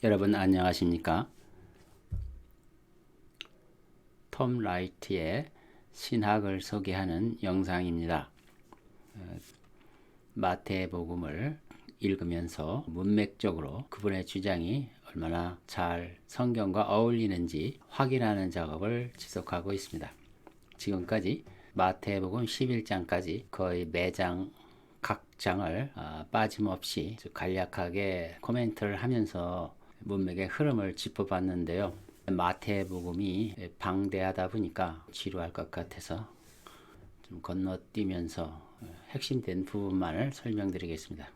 여러분 안녕하십니까? 톰 라이트의 신학을 소개하는 영상입니다. 마태복음을 읽으면서 문맥적으로 그분의 주장이 얼마나 잘 성경과 어울리는지 확인하는 작업을 지속하고 있습니다. 지금까지 마태복음 11장까지 거의 매장 각 장을 빠짐없이 간략하게 코멘트를 하면서 문맥의 흐름을 짚어봤는데요. 마태복음이 방대하다 보니까 지루할 것 같아서 좀 건너뛰면서 핵심된 부분만을 설명드리겠습니다.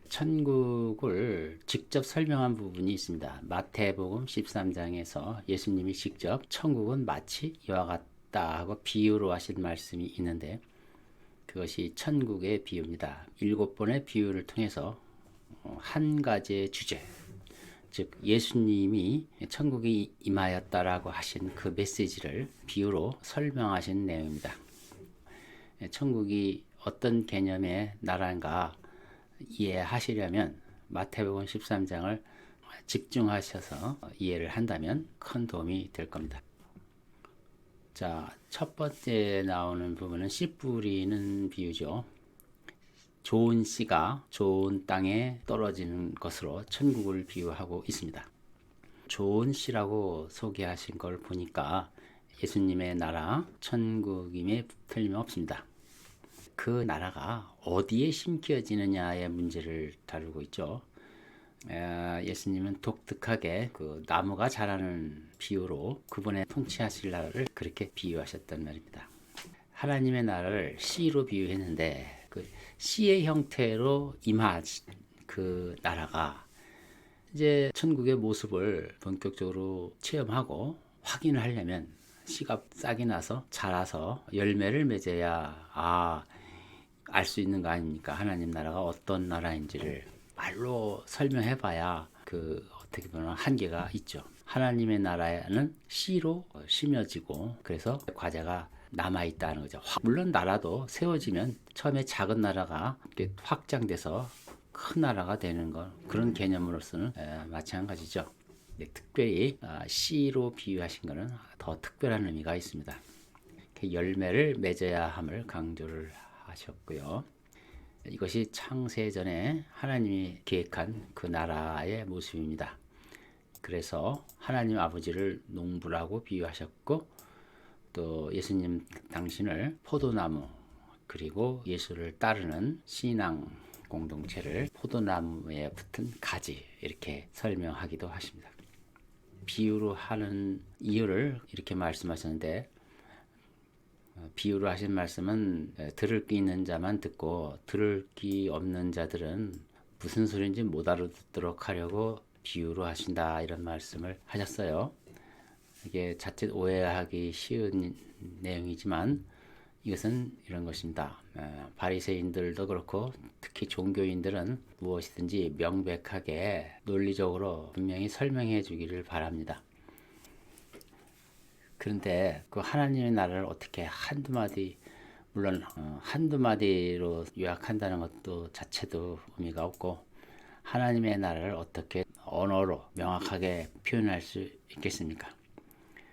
천국을 직접 설명한 부분이 있습니다. 마태복음 13장에서 예수님이 직접 천국은 마치 이와 같다 하고 비유로 하신 말씀이 있는데, 그것이 천국의 비유입니다. 7번의 비유를 통해서 한 가지의 주제, 즉 예수님이 천국이 임하였다라고 하신 그 메시지를 비유로 설명하신 내용입니다. 천국이 어떤 개념의 나라인가 이해하시려면 마태복음 13장을 집중하셔서 이해를 한다면 큰 도움이 될 겁니다. 자, 첫 번째 나오는 부분은 씨 뿌리는 비유죠. 좋은 씨가 좋은 땅에 떨어지는 것으로 천국을 비유하고 있습니다. 좋은 씨라고 소개하신 걸 보니까 예수님의 나라 천국임에 틀림없습니다. 그 나라가 어디에 심겨지느냐의 문제를 다루고 있죠. 예수님은 독특하게 그 나무가 자라는 비유로 그분의 통치하실 나라를 그렇게 비유하셨단 말입니다. 하나님의 나라를 씨로 비유했는데 그 씨의 형태로 임한 그 나라가 이제 천국의 모습을 본격적으로 체험하고 확인을 하려면 씨가 싹이 나서 자라서 열매를 맺어야 알 수 있는 거 아닙니까? 하나님 나라가 어떤 나라인지를 말로 설명해봐야 그 어떻게 보면 한계가 있죠. 하나님의 나라는 씨로 심어지고 그래서 과제가 남아있다는 거죠. 물론 나라도 세워지면 처음에 작은 나라가 확장돼서 큰 나라가 되는 건 그런 개념으로서는 마찬가지죠. 특별히 씨로 비유하신 것은 더 특별한 의미가 있습니다. 열매를 맺어야 함을 강조를 하셨고요. 이것이 창세전에 하나님이 계획한 그 나라의 모습입니다. 그래서 하나님 아버지를 농부라고 비유하셨고 또 예수님 당신을 포도나무, 그리고 예수를 따르는 신앙 공동체를 포도나무에 붙은 가지, 이렇게 설명하기도 하십니다. 비유로 하는 이유를 이렇게 말씀하셨는데, 비유로 하신 말씀은 들을 귀 있는 자만 듣고 들을 귀 없는 자들은 무슨 소리인지 못 알아듣도록 하려고 비유로 하신다, 이런 말씀을 하셨어요. 이게 자칫 오해하기 쉬운 내용이지만 이것은 이런 것입니다. 바리새인들도 그렇고 특히 종교인들은 무엇이든지 명백하게 논리적으로 분명히 설명해 주기를 바랍니다. 그런데 그 하나님의 나라를 어떻게 한두 마디, 물론 한두 마디로 요약한다는 것도 자체도 의미가 없고, 하나님의 나라를 어떻게 언어로 명확하게 표현할 수 있겠습니까?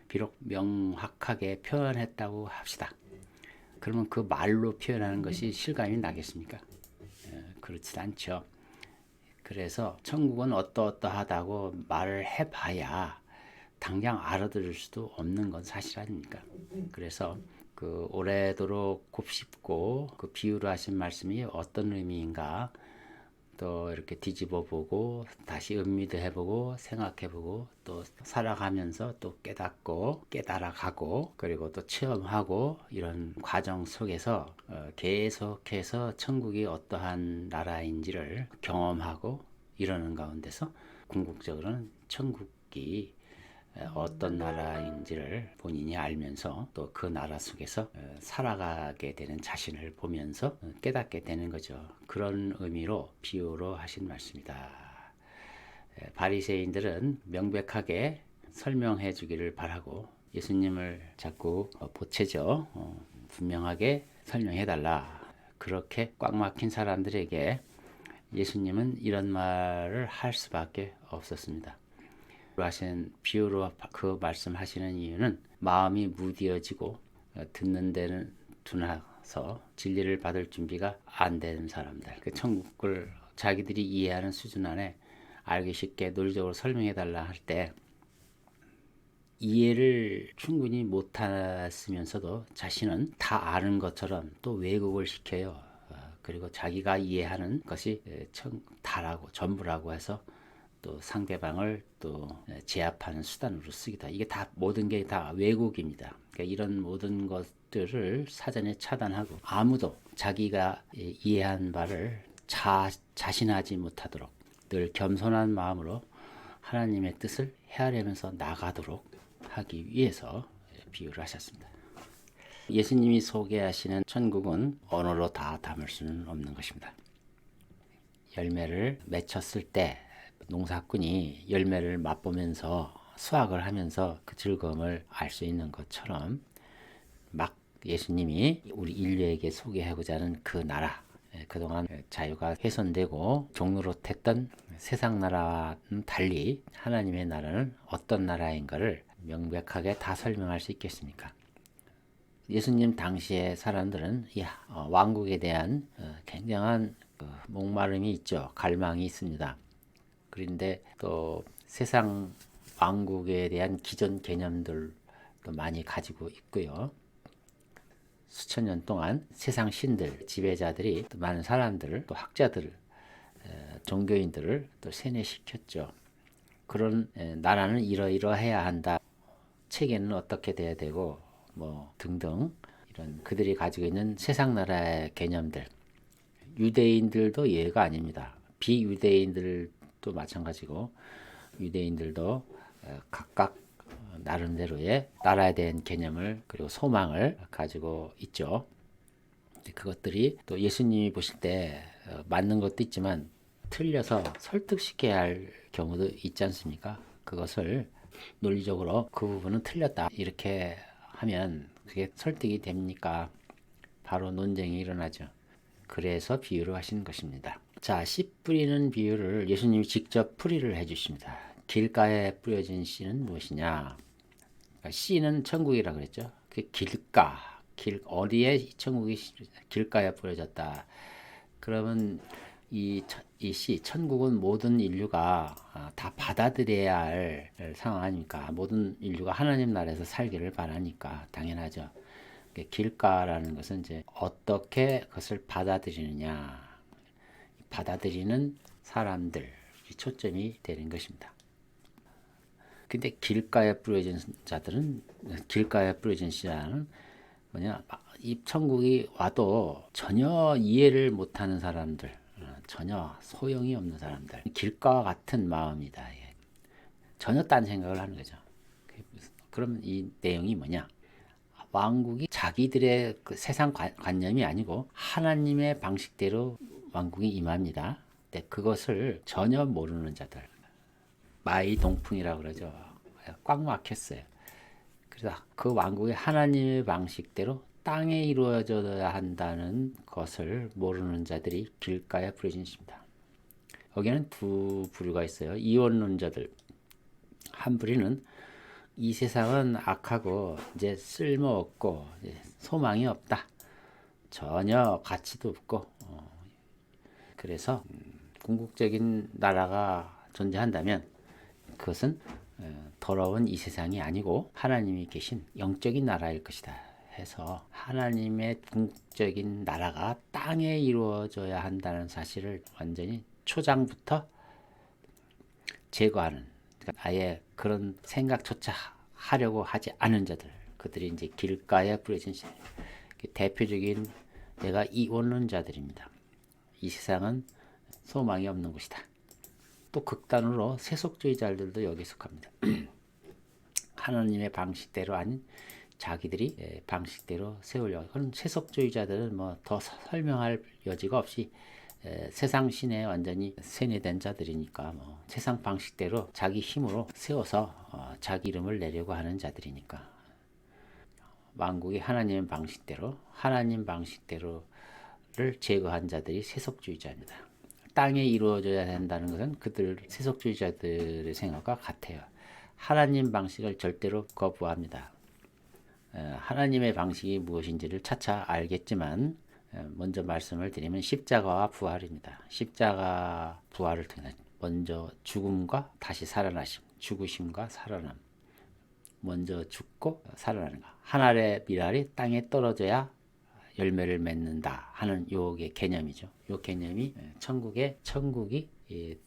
비록 명확하게 표현했다고 합시다. 그러면 그 말로 표현하는 것이 실감이 나겠습니까? 그렇지 않죠. 그래서 천국은 어떠어떠하다고 말을 해봐야 당장 알아들을 수도 없는 건 사실 아닙니까? 그래서 그 오래도록 곱씹고 그 비유로 하신 말씀이 어떤 의미인가 또 이렇게 뒤집어 보고 다시 음미도 해보고 생각해보고 또 살아가면서 또 깨닫고 깨달아가고 그리고 또 체험하고, 이런 과정 속에서 계속해서 천국이 어떠한 나라인지를 경험하고 이러는 가운데서 궁극적으로는 천국이 어떤 나라인지를 본인이 알면서 또 그 나라 속에서 살아가게 되는 자신을 보면서 깨닫게 되는 거죠. 그런 의미로 비유로 하신 말씀이다. 바리새인들은 명백하게 설명해 주기를 바라고 예수님을 자꾸 보채죠. 분명하게 설명해 달라. 그렇게 꽉 막힌 사람들에게 예수님은 이런 말을 할 수밖에 없었습니다. 하신 비유로 그 말씀하시는 이유는 마음이 무디어지고 듣는 데는 둔해서 진리를 받을 준비가 안 되는 사람들, 그 천국을 자기들이 이해하는 수준 안에 알기 쉽게 논리적으로 설명해 달라 할 때 이해를 충분히 못했으면서도 자신은 다 아는 것처럼 또 왜곡을 시켜요. 그리고 자기가 이해하는 것이 다라고 전부라고 해서 또 상대방을 또 제압하는 수단으로 쓰기도. 이게 다 모든 게 다 왜곡입니다. 그러니까 이런 모든 것들을 사전에 차단하고 아무도 자기가 이해한 바를 자신하지 못하도록 늘 겸손한 마음으로 하나님의 뜻을 헤아리면서 나가도록 하기 위해서 비유를 하셨습니다. 예수님이 소개하시는 천국은 언어로 다 담을 수는 없는 것입니다. 열매를 맺혔을 때 농사꾼이 열매를 맛보면서 수확을 하면서 그 즐거움을 알 수 있는 것처럼 막 예수님이 우리 인류에게 소개하고자 하는 그 나라, 그동안 자유가 훼손되고 종노릇했던 세상 나라와는 달리 하나님의 나라는 어떤 나라인가를 명백하게 다 설명할 수 있겠습니까? 예수님 당시의 사람들은 왕국에 대한 굉장한 목마름이 있죠. 갈망이 있습니다. 그런데 또 세상 왕국에 대한 기존 개념들도 많이 가지고 있고요. 수천 년 동안 세상 신들, 지배자들이 또 많은 사람들을, 또 학자들을, 종교인들을 또 세뇌시켰죠. 그런 나라는 이러이러해야 한다. 체계는 어떻게 돼야 되고 뭐 등등 이런 그들이 가지고 있는 세상 나라의 개념들. 유대인들도 예외가 아닙니다. 비유대인들도 마찬가지고 유대인들도 각각 나름대로의 나라에 대한 개념을 그리고 소망을 가지고 있죠. 그것들이 또 예수님이 보실 때 맞는 것도 있지만 틀려서 설득시켜야 할 경우도 있지 않습니까? 그것을 논리적으로 그 부분은 틀렸다 이렇게 하면 그게 설득이 됩니까? 바로 논쟁이 일어나죠. 그래서 비유를 하신 것입니다. 자, 씨 뿌리는 비유를 예수님이 직접 풀이를 해주십니다. 길가에 뿌려진 씨는 무엇이냐? 그러니까 씨는 천국이라 그랬죠. 그 길가, 어디에 천국이 길가에 뿌려졌다. 그러면 이 씨, 천국은 모든 인류가 다 받아들여야 할 상황 아닙니까? 모든 인류가 하나님 나라에서 살기를 바라니까 당연하죠. 길가라는 것은 이제 어떻게 그것을 받아들이느냐, 받아들이는 사람들 초점이 되는 것입니다. 근데 길가에 뿌려진 자들은, 길가에 뿌려진 씨는 뭐냐, 이 천국이 와도 전혀 이해를 못하는 사람들, 전혀 소용이 없는 사람들, 길가와 같은 마음이다. 전혀 딴 생각을 하는 거죠. 그럼 이 내용이 뭐냐? 왕국이 자기들의 그 세상 관념이 아니고 하나님의 방식대로 왕국이 임합니다. 근데 그것을 전혀 모르는 자들, 마이 동풍이라고 그러죠. 꽉 막혔어요. 그래서 그 왕국이 하나님의 방식대로 땅에 이루어져야 한다는 것을 모르는 자들이 길가에 뿌려진 것입니다. 여기는 두 부류가 있어요. 이원론자들. 한 부류는 이 세상은 악하고 이제 쓸모없고 소망이 없다. 전혀 가치도 없고 그래서 궁극적인 나라가 존재한다면 그것은 더러운 이 세상이 아니고 하나님이 계신 영적인 나라일 것이다 해서 하나님의 궁극적인 나라가 땅에 이루어져야 한다는 사실을 완전히 초장부터 제거하는, 그러니까 아예 그런 생각조차 하려고 하지 않은 자들, 그들이 이제 길가에 뿌려진 대표적인 내가 이원론자들입니다. 이 세상은 소망이 없는 곳이다. 또 극단으로 세속주의자들도 여기 속합니다. 하나님의 방식대로 아닌 자기들이 방식대로 세우려고. 그런 세속주의자들은 뭐 더 설명할 여지가 없이 세상 신에 완전히 세뇌된 자들이니까 뭐 세상 방식대로 자기 힘으로 세워서 자기 이름을 내려고 하는 자들이니까 왕국이 하나님의 방식대로 하나님 방식대로를 제거한 자들이 세속주의자입니다. 땅에 이루어져야 된다는 것은 그들 세속주의자들의 생각과 같아요. 하나님 방식을 절대로 거부합니다. 하나님의 방식이 무엇인지를 차차 알겠지만 먼저 말씀을 드리면 십자가와 부활입니다. 십자가 부활을 통해 먼저 죽음과 다시 살아나심, 죽으심과 살아남. 먼저 죽고 살아나는 것. 한 알의 밀알이 땅에 떨어져야 열매를 맺는다 하는 요게 개념이죠. 요 개념이 천국이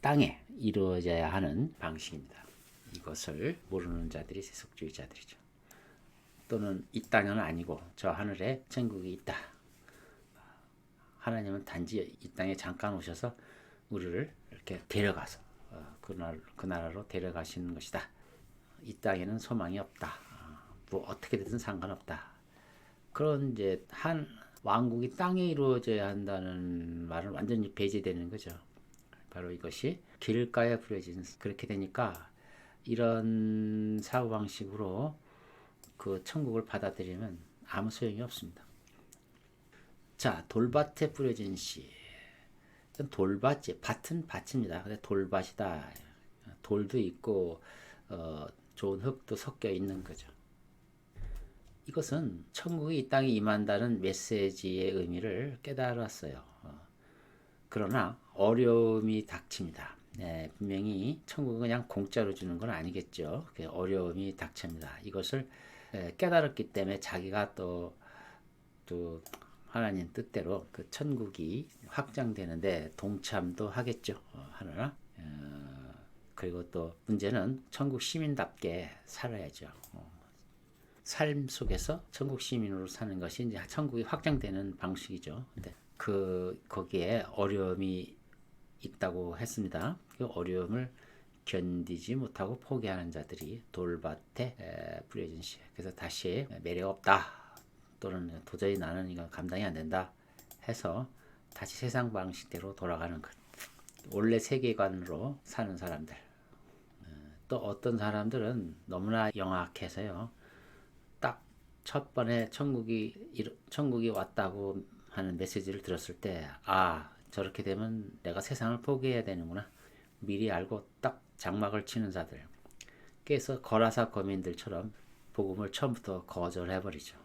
땅에 이루어져야 하는 방식입니다. 이것을 모르는 자들이 세속주의자들이죠. 또는 이 땅은 아니고 저 하늘에 천국이 있다. 하나님은 단지 이 땅에 잠깐 오셔서 우리를 이렇게 데려가서 그 나라로 데려가시는 것이다. 이 땅에는 소망이 없다. 뭐 어떻게 되든 상관없다. 그런 이제 한 왕국이 땅에 이루어져야 한다는 말은 완전히 배제되는 거죠. 바로 이것이 길가에 뿌려진 그렇게 되니까 이런 사고방식으로 그 천국을 받아들이면 아무 소용이 없습니다. 자, 돌밭에 뿌려진 씨. 돌밭이 밭은 밭입니다. 근데 돌밭이다. 돌도 있고 좋은 흙도 섞여 있는 거죠. 이것은 천국이 이 땅에 임한다는 메시지의 의미를 깨달았어요. 그러나 어려움이 닥칩니다. 네, 분명히 천국은 그냥 공짜로 주는 건 아니겠죠. 어려움이 닥칩니다. 이것을 깨달았기 때문에 자기가 또 하나님 뜻대로 그 천국이 확장되는데 동참도 하겠죠. 하나. 그리고 또 문제는 천국 시민답게 살아야죠. 삶 속에서 천국 시민으로 사는 것이 이제 천국이 확장되는 방식이죠. 근데 거기에 어려움이 있다고 했습니다. 그 어려움을 견디지 못하고 포기하는 자들이 돌밭에 뿌려진 씨. 그래서 다시 매력 없다. 또는 도저히 나는 이거 감당이 안 된다 해서 다시 세상 방식대로 돌아가는 것. 원래 세계관으로 사는 사람들. 또 어떤 사람들은 너무나 영악해서요. 딱 첫 번에 천국이 왔다고 하는 메시지를 들었을 때, 저렇게 되면 내가 세상을 포기해야 되는구나. 미리 알고 딱 장막을 치는 자들. 그래서 거라사 거민들처럼 복음을 처음부터 거절해버리죠.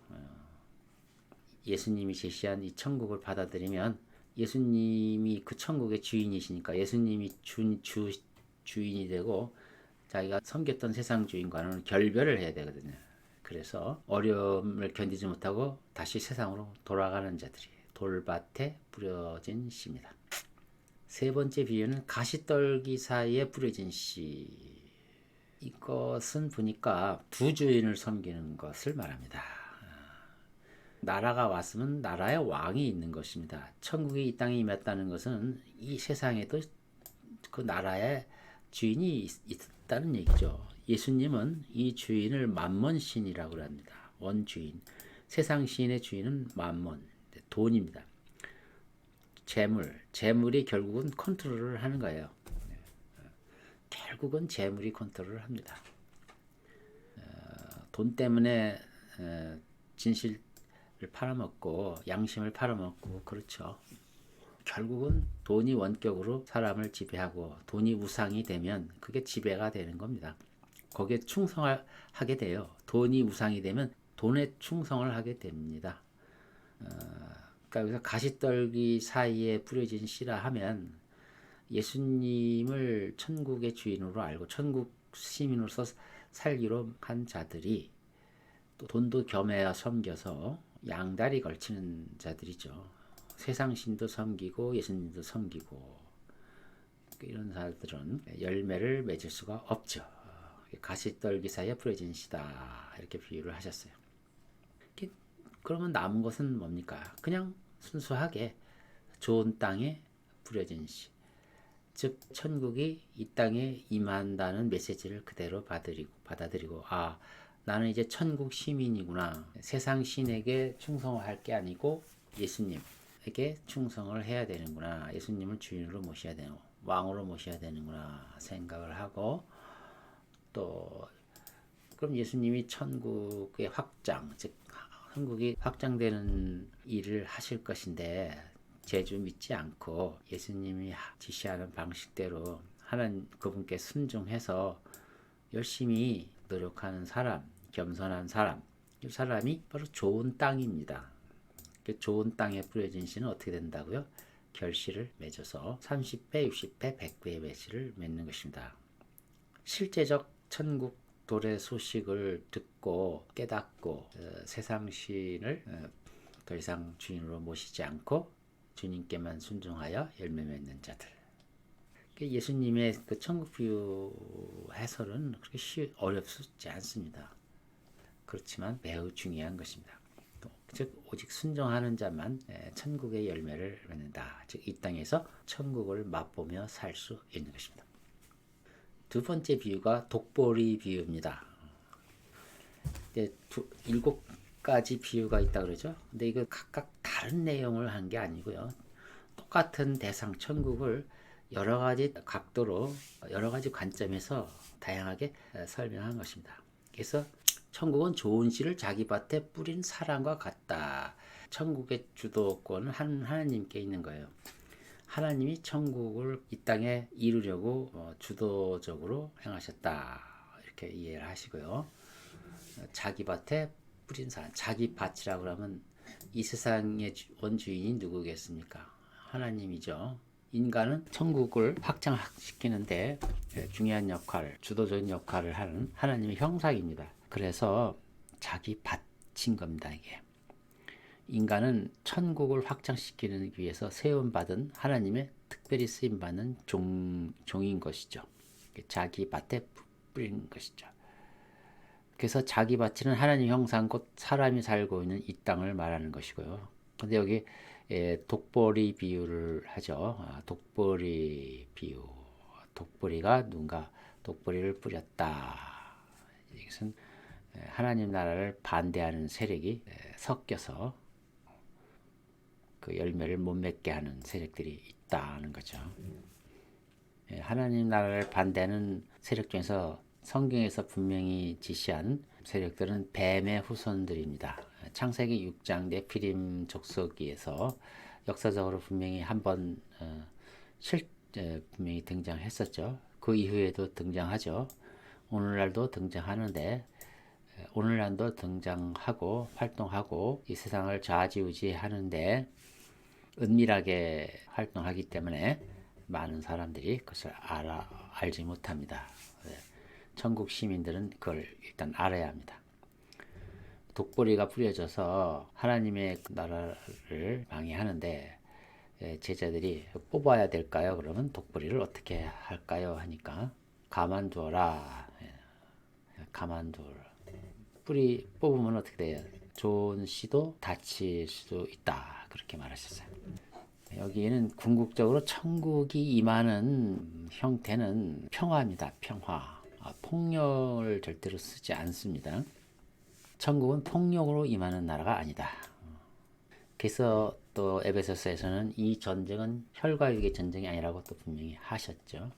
예수님이 제시한 이 천국을 받아들이면 예수님이 그 천국의 주인이시니까 예수님이 주인이 되고 자기가 섬겼던 세상 주인과는 결별을 해야 되거든요. 그래서 어려움을 견디지 못하고 다시 세상으로 돌아가는 자들이 돌밭에 뿌려진 씨입니다. 세 번째 비유는 가시떨기 사이에 뿌려진 씨. 이것은 보니까 두 주인을 섬기는 것을 말합니다. 나라가 왔으면 나라의 왕이 있는 것입니다. 천국이 이 땅에 임했다는 것은 이 세상에도 그 나라의 주인이 있다는 얘기죠. 예수님은 이 주인을 만몬신이라고 합니다. 원주인. 세상 시인의 주인은 만몬, 돈입니다. 재물이 결국은 컨트롤을 하는 거예요. 결국은 재물이 컨트롤을 합니다. 돈 때문에 진실을 팔아먹고 양심을 팔아먹고 그렇죠. 결국은 돈이 원격으로 사람을 지배하고 돈이 우상이 되면 그게 지배가 되는 겁니다. 거기에 충성을 하게 돼요. 돈이 우상이 되면 돈에 충성을 하게 됩니다. 그러니까 가시떨기 사이에 뿌려진 씨라 하면 예수님을 천국의 주인으로 알고 천국 시민으로서 살기로 한 자들이 또 돈도 겸해야 섬겨서 양다리 걸치는 자들이죠. 세상 신도 섬기고 예수님도 섬기고 이런 사람들은 열매를 맺을 수가 없죠. 가시떨기 사이에 뿌려진 씨다 이렇게 비유를 하셨어요. 그러면 남은 것은 뭡니까? 그냥 순수하게 좋은 땅에 뿌려진 씨. 즉 천국이 이 땅에 임한다는 메시지를 그대로 받아들이고 나는 이제 천국 시민이구나. 세상 신에게 충성할 게 아니고 예수님에게 충성을 해야 되는구나. 예수님을 주인으로 모셔야 되는 왕으로 모셔야 되는구나 생각을 하고 또 그럼 예수님이 천국의 확장, 즉 천국이 확장되는 일을 하실 것인데 재주 믿지 않고 예수님이 지시하는 방식대로 하나님 그분께 순종해서 열심히 노력하는 사람, 겸손한 사람, 이 사람이 바로 좋은 땅입니다. 좋은 땅에 뿌려진 씨는 어떻게 된다고요? 결실을 맺어서 30배, 60배, 100배의 배실을 맺는 것입니다. 실제적 천국 도래 소식을 듣고 깨닫고 세상 신을 더 이상 주인으로 모시지 않고 주님께만 순종하여 열매 맺는 자들. 예수님의 그 천국 비유 해설은 그렇게 어렵지 않습니다. 그렇지만 매우 중요한 것입니다. 즉 오직 순종하는 자만 천국의 열매를 맺는다. 즉 이 땅에서 천국을 맛보며 살 수 있는 것입니다. 두 번째 비유가 독보리 비유입니다. 7가지 비유가 있다 그러죠. 근데 이거 각각 다른 내용을 한 게 아니고요. 똑같은 대상 천국을 여러 가지 각도로 여러 가지 관점에서 다양하게 설명한 것입니다. 그래서 천국은 좋은 씨를 자기 밭에 뿌린 사람과 같다. 천국의 주도권은 하나님께 있는 거예요. 하나님이 천국을 이 땅에 이루려고 주도적으로 행하셨다. 이렇게 이해를 하시고요. 자기 밭에 뿌린 사람, 자기 밭이라고 하면 이 세상의 원주인이 누구겠습니까? 하나님이죠. 인간은 천국을 확장시키는데 중요한 역할, 주도적인 역할을 하는 하나님의 형상입니다. 그래서 자기 밭인 겁니다, 이게. 인간은 천국을 확장시키기 위해서 세움받은 하나님의 특별히 쓰임받는 종인 것이죠. 자기 밭에 뿌린 것이죠. 그래서 자기 밭은 하나님 형상 곧 사람이 살고 있는 이 땅을 말하는 것이고요. 근데 여기 독보리 비유를 하죠. 독보리 비유. 독보리가 누군가 독보리를 뿌렸다. 이것은 하나님 나라를 반대하는 세력이 섞여서 그 열매를 못 맺게 하는 세력들이 있다는 거죠. 하나님 나라를 반대하는 세력 중에서 성경에서 분명히 지시한 세력들은 뱀의 후손들입니다. 창세기 6장 네피림 족속기에서 역사적으로 분명히 한번 분명히 등장했었죠. 그 이후에도 등장하죠. 오늘날도 등장하는데 오늘날도 등장하고 활동하고 이 세상을 좌지우지하는데 은밀하게 활동하기 때문에 많은 사람들이 그것을 알지 못합니다. 천국 시민들은 그걸 일단 알아야 합니다. 독보리가 뿌려져서 하나님의 나라를 방해하는데 제자들이 뽑아야 될까요? 그러면 독보리를 어떻게 할까요? 하니까 가만두어라. 가만두어라. 뿌리 뽑으면 어떻게 돼요? 좋은 씨도 다칠 수도 있다. 그렇게 말하셨어요. 여기에는 궁극적으로 천국이 임하는 형태는 평화입니다. 평화. 폭력을 절대로 쓰지 않습니다. 천국은 폭력으로 임하는 나라가 아니다. 그래서 또 에베소서에서는 이 전쟁은 혈과 육의 전쟁이 아니라고 또 분명히 하셨죠.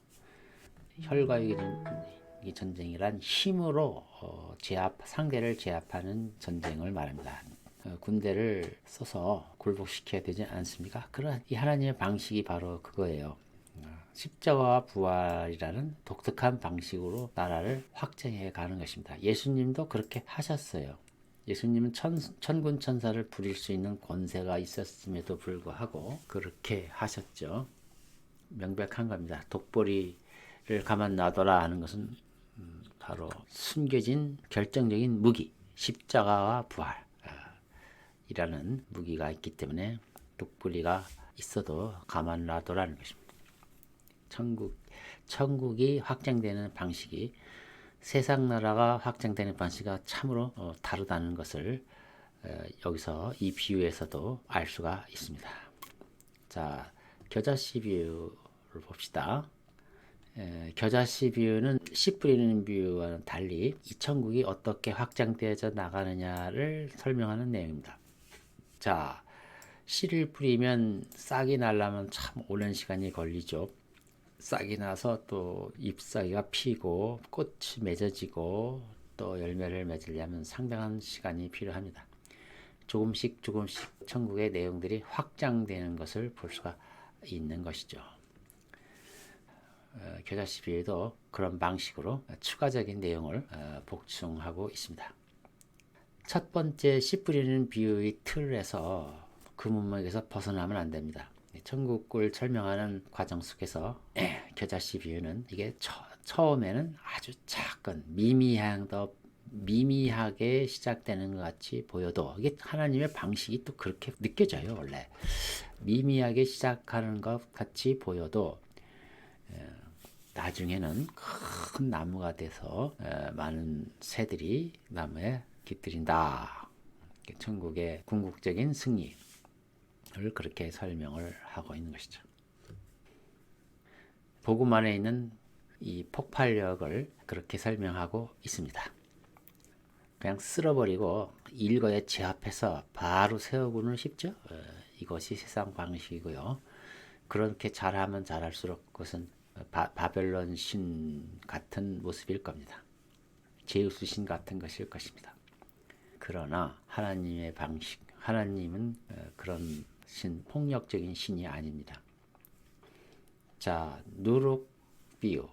혈과 육의 전쟁이란 힘으로 상대를 제압하는 전쟁을 말합니다. 군대를 써서 굴복시켜야 되지 않습니까? 그런 이 하나님의 방식이 바로 그거예요. 십자가와 부활이라는 독특한 방식으로 나라를 확장해 가는 것입니다. 예수님도 그렇게 하셨어요. 예수님은 천군 천사를 부릴 수 있는 권세가 있었음에도 불구하고 그렇게 하셨죠. 명백한 겁니다. 독보리를 가만 놔둬라 하는 것은 바로 숨겨진 결정적인 무기, 십자가와 부활이라는 무기가 있기 때문에 독보리가 있어도 가만 놔둬라는 것입니다. 천국이 확장되는 방식이 세상 나라가 확장되는 방식이 참으로 다르다는 것을 여기서 이 비유에서도 알 수가 있습니다. 자, 겨자씨 비유를 봅시다. 겨자씨 비유는 씨 뿌리는 비유와는 달리 이 천국이 어떻게 확장되어져 나가느냐를 설명하는 내용입니다. 자, 씨를 뿌리면 싹이 나려면 참 오랜 시간이 걸리죠. 싹이 나서 또 잎사귀가 피고 꽃이 맺어지고 또 열매를 맺으려면 상당한 시간이 필요합니다. 조금씩 천국의 내용들이 확장되는 것을 볼 수가 있는 것이죠. 겨자씨 비유도 그런 방식으로 추가적인 내용을 복충하고 있습니다. 첫 번째 씨 뿌리는 비유의 틀에서 그 문맥에서 벗어나면 안 됩니다. 천국을 설명하는 과정 속에서 겨자씨 비유는 이게 처음에는 아주 작은 미미하게 시작되는 것 같이 보여도 이게 하나님의 방식이 또 그렇게 느껴져요. 원래 미미하게 시작하는 것 같이 보여도 나중에는 큰 나무가 돼서 많은 새들이 나무에 깃들인다. 천국의 궁극적인 승리를 그렇게 설명을 하고 있는 것이죠. 복음 안에 있는 이 폭발력을 그렇게 설명하고 있습니다. 그냥 쓸어버리고 일거에 제압해서 바로 세우고는 쉽죠. 이것이 세상 방식이고요. 그렇게 잘하면 잘할수록 그것은 바벨론 신 같은 모습일 겁니다. 제우스 신 같은 것일 것입니다. 그러나 하나님의 방식, 하나님은 그런 폭력적인 신이 아닙니다. 자, 누룩 비유.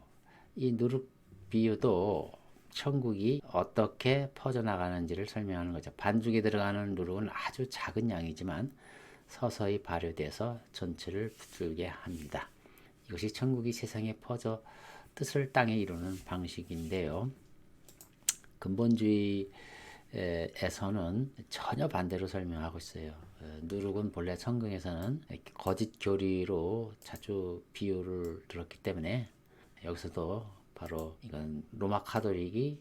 이 누룩 비유도 천국이 어떻게 퍼져나가는지를 설명하는 거죠. 반죽에 들어가는 누룩은 아주 작은 양이지만 서서히 발효돼서 전체를 붙들게 합니다. 이것이 천국이 세상에 퍼져 뜻을 땅에 이루는 방식인데요. 근본주의에서는 전혀 반대로 설명하고 있어요. 누룩은 본래 성경에서는 거짓 교리로 자주 비유를 들었기 때문에 여기서도 바로 이건 로마 카톨릭이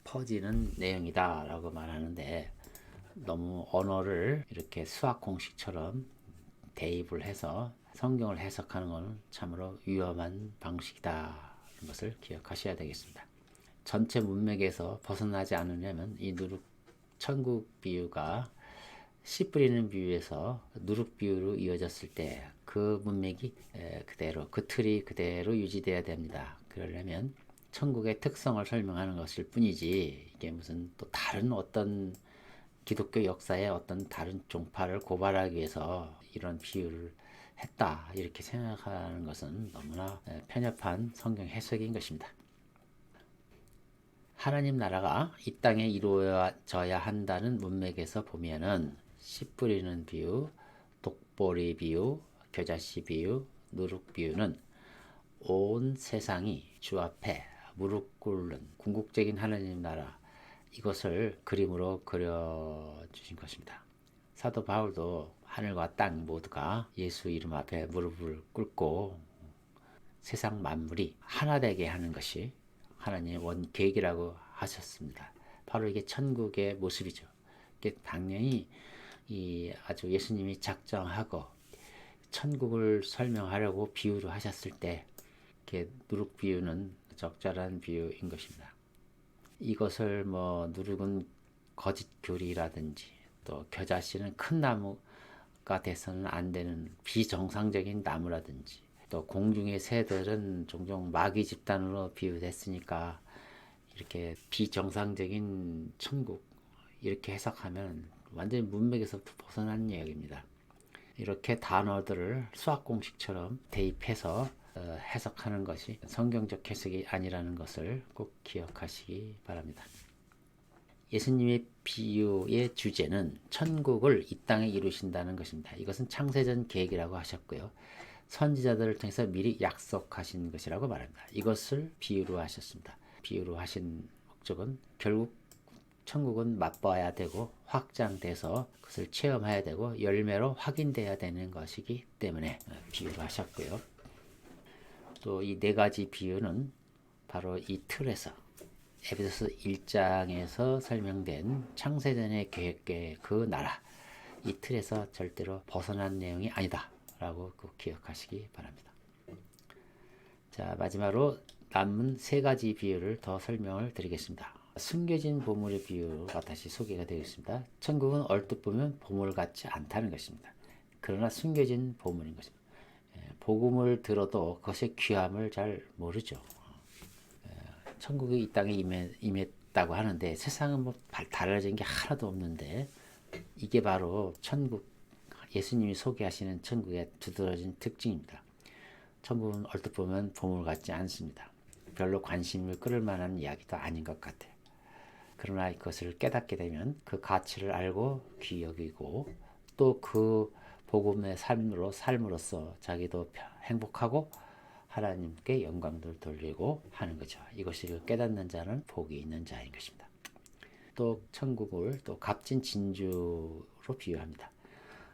퍼지는 내용이다 라고 말하는데, 너무 언어를 이렇게 수학 공식처럼 대입을 해서 성경을 해석하는 것은 참으로 위험한 방식이다 이런 것을 기억하셔야 되겠습니다. 전체 문맥에서 벗어나지 않으려면 이 누룩 천국 비유가 씨 뿌리는 비유에서 누룩 비유로 이어졌을 때 그 문맥이 그대로, 그 틀이 그대로 유지돼야 됩니다. 그러려면 천국의 특성을 설명하는 것일 뿐이지 이게 무슨 또 다른 어떤 기독교 역사의 어떤 다른 종파를 고발하기 위해서 이런 비유를 했다 이렇게 생각하는 것은 너무나 편협한 성경 해석인 것입니다. 하나님 나라가 이 땅에 이루어져야 한다는 문맥에서 보면은 씨 뿌리는 비유, 독보리 비유, 겨자씨 비유, 누룩 비유는 온 세상이 주 앞에 무릎 꿇는 궁극적인 하나님 나라, 이것을 그림으로 그려주신 것입니다. 사도 바울도 하늘과 땅 모두가 예수 이름 앞에 무릎을 꿇고 세상 만물이 하나 되게 하는 것이 하나님의 원계획이라고 하셨습니다. 바로 이게 천국의 모습이죠. 이게 당연히 아주 예수님이 작정하고 천국을 설명하려고 비유를 하셨을 때 이렇게 누룩 비유는 적절한 비유인 것입니다. 이것을 누룩은 거짓 교리라든지 또 겨자씨는 큰 나무가 돼서는 안 되는 비정상적인 나무라든지 또 공중의 새들은 종종 마귀 집단으로 비유됐으니까 이렇게 비정상적인 천국 이렇게 해석하면 완전히 문맥에서부터 벗어난 이야기입니다. 이렇게 단어들을 수학 공식처럼 대입해서 해석하는 것이 성경적 해석이 아니라는 것을 꼭 기억하시기 바랍니다. 예수님의 비유의 주제는 천국을 이 땅에 이루신다는 것입니다. 이것은 창세전 계획이라고 하셨고요. 선지자들을 통해서 미리 약속하신 것이라고 말합니다. 이것을 비유로 하셨습니다. 비유로 하신 목적은 결국 천국은 맛봐야 되고 확장돼서 그것을 체험해야 되고 열매로 확인돼야 되는 것이기 때문에 비유를 하셨고요. 또 이 네 가지 비유는 바로 이 틀에서 에베소서 1장에서 설명된 창세전의 계획의 그 나라, 이 틀에서 절대로 벗어난 내용이 아니다 라고 꼭 기억하시기 바랍니다. 자, 마지막으로 남은 세 가지 비유를 더 설명을 드리겠습니다. 숨겨진 보물의 비유가 다시 소개가 되어 있습니다. 천국은 얼뜻 보면 보물 같지 않다는 것입니다. 그러나 숨겨진 보물인 것입니다. 복음을 들어도 그것의 귀함을 잘 모르죠. 천국이 이 땅에 임했다고 하는데 세상은 달라진 게 하나도 없는데 이게 바로 천국, 예수님이 소개하시는 천국의 두드러진 특징입니다. 천국은 얼핏 보면 보물 같지 않습니다. 별로 관심을 끌을 만한 이야기도 아닌 것 같아요. 그러나 이것을 깨닫게 되면 그 가치를 알고 귀히 여기고 또 그 복음의 삶으로써 자기도 행복하고 하나님께 영광을 돌리고 하는 거죠. 이것을 깨닫는 자는 복이 있는 자인 것입니다. 또 천국을 또 값진 진주로 비유합니다.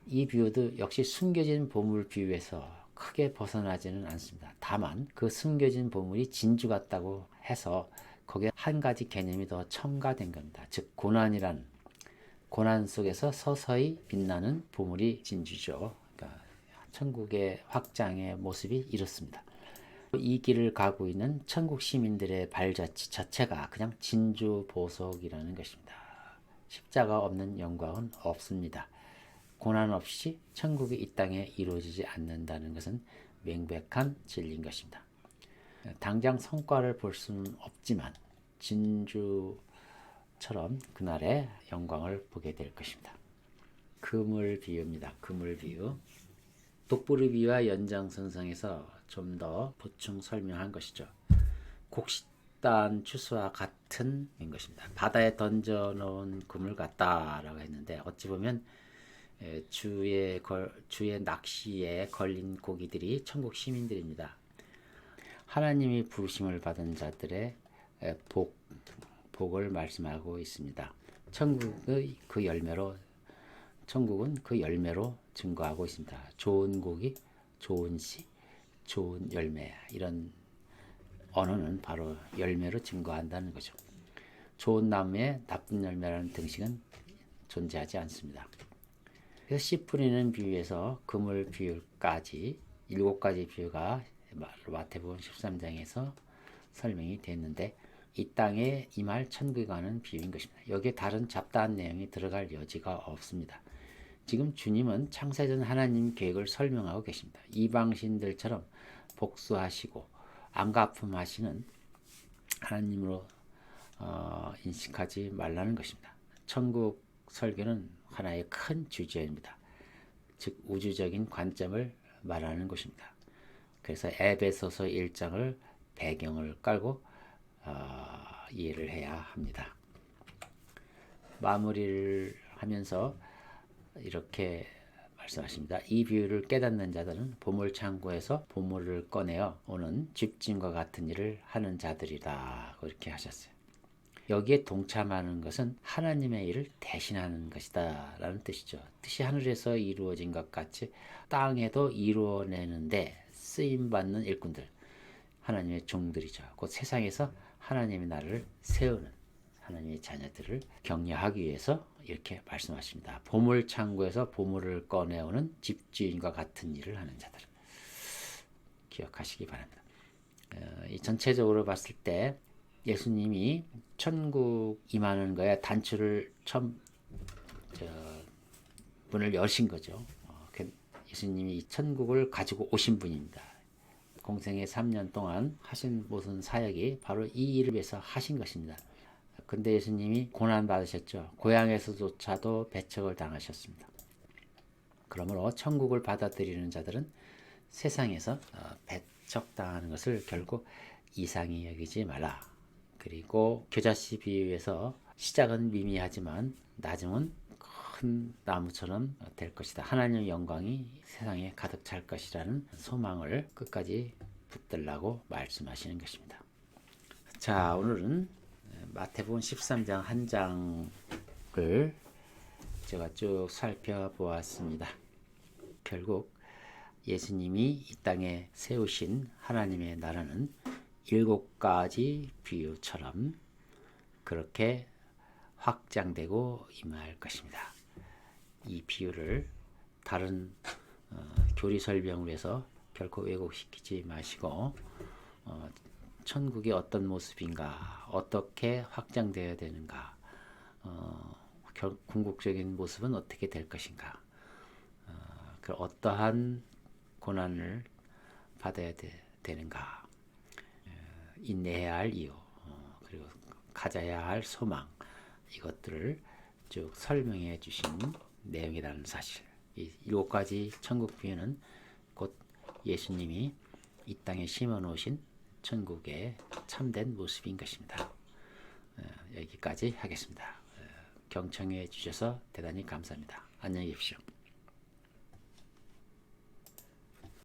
이 비유도 역시 숨겨진 보물 비유에서 크게 벗어나지는 않습니다. 다만 그 숨겨진 보물이 진주 같다고 해서 거기에 한 가지 개념이 더 첨가된 겁니다. 즉 고난 속에서 서서히 빛나는 보물이 진주죠. 그러니까 천국의 확장의 모습이 이렇습니다. 이 길을 가고 있는 천국 시민들의 발자취 자체가 그냥 진주 보석이라는 것입니다. 십자가 없는 영광은 없습니다. 고난 없이 천국이 이 땅에 이루어지지 않는다는 것은 명백한 진리인 것입니다. 당장 성과를 볼 수는 없지만 진주처럼 그날의 영광을 보게 될 것입니다. 그물 비유입니다. 그물 비유. 독부리 비유와 연장선상에서 좀 더 보충 설명한 것이죠. 곡식단 추수와 같은 것입니다. 바다에 던져놓은 그물 같다라고 했는데 어찌 보면 주의 낚시에 걸린 고기들이 천국 시민들입니다. 하나님이 부르심을 받은 자들의 복을 말씀하고 있습니다. 천국은 그 열매로 증거하고 있습니다. 좋은 고기, 좋은 씨, 좋은 열매, 이런 언어는 바로 열매로 증거한다는 거죠. 좋은 나무에 나쁜 열매라는 등식은 존재하지 않습니다. 그래서 씨 뿌리는 비유에서 그물 비유까지 7가지 비유가 마태복음 13장에서 설명이 됐는데 이 땅에 임할 천국에 관한 비유인 것입니다. 여기에 다른 잡다한 내용이 들어갈 여지가 없습니다. 지금 주님은 창세전 하나님 계획을 설명하고 계십니다. 이방신들처럼 복수하시고 안가품하시는 하나님으로 인식하지 말라는 것입니다. 천국 설교는 하나의 큰 주제입니다. 즉 우주적인 관점을 말하는 것입니다. 그래서 에베소서 1장을 배경을 깔고 이해를 해야 합니다. 마무리를 하면서 이렇게 말씀하십니다. 이 비유를 깨닫는 자들은 보물창고에서 보물을 꺼내어 오는 집진과 같은 일을 하는 자들이다. 그렇게 하셨어요. 여기에 동참하는 것은 하나님의 일을 대신하는 것이다 라는 뜻이죠. 뜻이 하늘에서 이루어진 것 같이 땅에도 이루어내는데 쓰임받는 일꾼들, 하나님의 종들이죠. 곧 세상에서 하나님의 나라를 세우는 하나님의 자녀들을 격려하기 위해서 이렇게 말씀하십니다. 보물창고에서 보물을 꺼내오는 집주인과 같은 일을 하는 자들, 기억하시기 바랍니다. 이 전체적으로 봤을 때 예수님이 천국 임하는 거에 단추를 처음 문을 여신 거죠. 예수님이 이 천국을 가지고 오신 분입니다. 공생의 3년 동안 하신 모든 사역이 바로 이 일을 위해서 하신 것입니다. 근데 예수님이 고난 받으셨죠. 고향에서조차도 배척을 당하셨습니다. 그러므로 천국을 받아들이는 자들은 세상에서 배척당하는 것을 결국 이상히 여기지 말라. 그리고 겨자씨 비유에서 시작은 미미하지만 나중은 큰 나무처럼 될 것이다. 하나님의 영광이 세상에 가득 찰 것이라는 소망을 끝까지 붙들라고 말씀하시는 것입니다. 자, 오늘은 마태복음 13장 한 장을 제가 쭉 살펴보았습니다. 결국 예수님이 이 땅에 세우신 하나님의 나라는 7가지 비유처럼 그렇게 확장되고 임할 것입니다. 이 비유를 다른 교리 설명을 해서 결코 왜곡시키지 마시고 천국이 어떤 모습인가, 어떻게 확장되어야 되는가, 궁극적인 모습은 어떻게 될 것인가, 어떠한 고난을 받아야 되는가, 인내해야 할 이유, 그리고 가져야 할 소망, 이것들을 쭉 설명해 주신 내용이라는 사실. 이 7가지 천국 비유는 곧 예수님이 이 땅에 심어 놓으신 천국의 참된 모습인 것입니다. 여기까지 하겠습니다. 경청해 주셔서 대단히 감사합니다. 안녕히 계십시오.